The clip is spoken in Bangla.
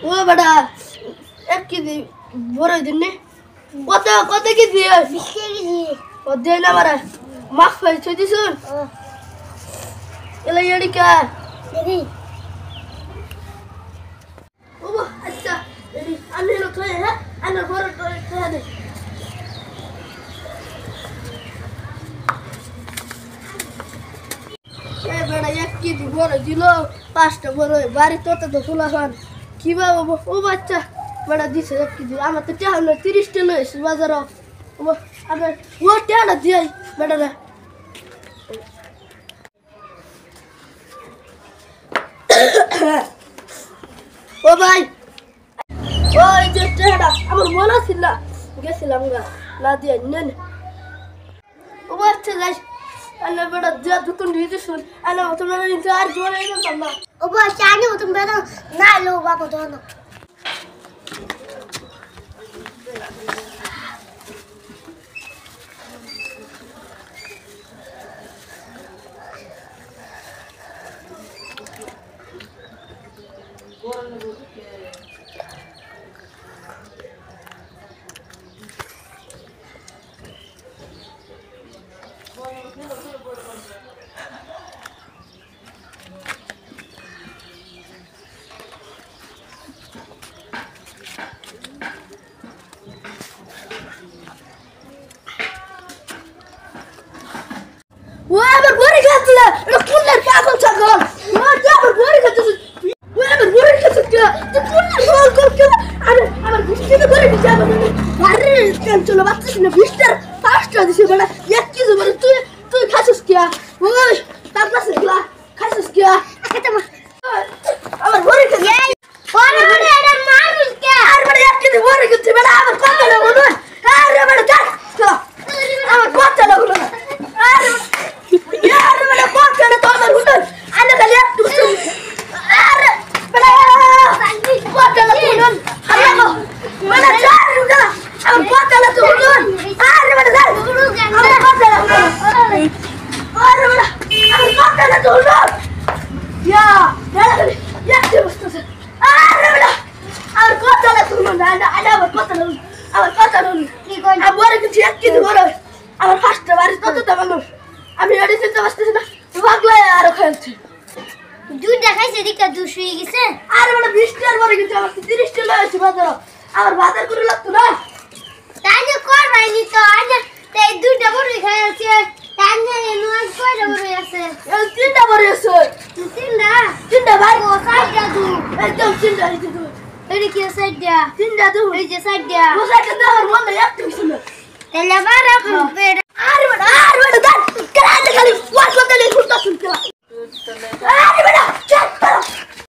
ও বেটা 1 কেজি বড় দিনে কত কত কেজি 20 কেজি ও দে না মারা মাছ পাইছো দিছুন এলা এডিকা দেখি ও আচ্ছা এডি আনে লো থয়ে হ্যাঁ আনে বড় থয়ে দে এ বেটা 1 কেজি বড় দিল 5টা বড় বাড়ি তো খোলা খান কি বাবা ও বাচ্চা বেটা দিছে 1 কেজি আমার তো টাকা হলো 30 টা লইছে বাজার ও আবার ও টাকা দিই বেটা রে ও ভাই ওই যে টাকা আমার মনে ছিল না গেছিলাম গা না দিয়ে নেন ও বাচ্চা যাই আল্লাহ বেটা যা দুটো নিতে শুন আল্লাহ তোমরা নিতে আর জোরে না না ও বাবা চানি ও তুমি বেটা না লো বাবা তো না ও আবার বড়ি খাচ্ছে না এটা কুল্লার পাগল ছাগল ও আবার বড়ি খাচ্ছে ও আবার বড়ি খাচ্ছে তুই কুল্লার পাগল কর কে আরে আমার বিস্কিট বড়ি দিছে আমার আরে কেন চলো বাচ্চা না বিস্টার 5টা দিছে বড় 1 কেজি বড় তুই খাচ্ছিস কি ওই তার কাছে গলা খাচ্ছিস কি আমার বড়ি খাচ্ছে ওরে ওরে এটা মারুস কে আর বড় 1 কেজি বড়ি খাচ্ছে বড় আমার কথা না বলো আরে বড় যা চলো আমার কথা না বলো আরে यार मेरा बहुत करना तो मैं उधर आने का लिया तू अरे बड़ा बहुत करना तू उधर अरे वो मेरा चार रुका अब बहुत करना तू उधर अरे मेरा चार अब बहुत करना अरे मेरा अब बहुत करना तू उधर या या ये बस तो अरे मेरा अब बहुत करना तू उधर आना अब बहुत करना কি কই अब बोले कि चेक की तो बोलो अब फास्ट बारिश तो तमाम আমি রেডি করতে পারতেছি না পাগলা আর খেলছি দুধ দেখাইছে দিকা দুধ শুয়ে গেছে আর মানে 20 টার পরে কিন্তু আমার 30 টা লয়েছে বাজার আমার বাজার করে লাগতো না তাই যে করবাইনি তো আজ তাই দুধটা বড় খাইছে তাই না নয় কয়টা বড় আছে এই 3টা বড় আছে তিনটা ভাই ও সাইডটা দুধ একদম 3টা দিতে তো এই কি সাইডটা 3টা দুধ এই যে সাইডটা ও সাইডটা আমার মনে একটা ছিল তাহলে বারা পেড় আর বড়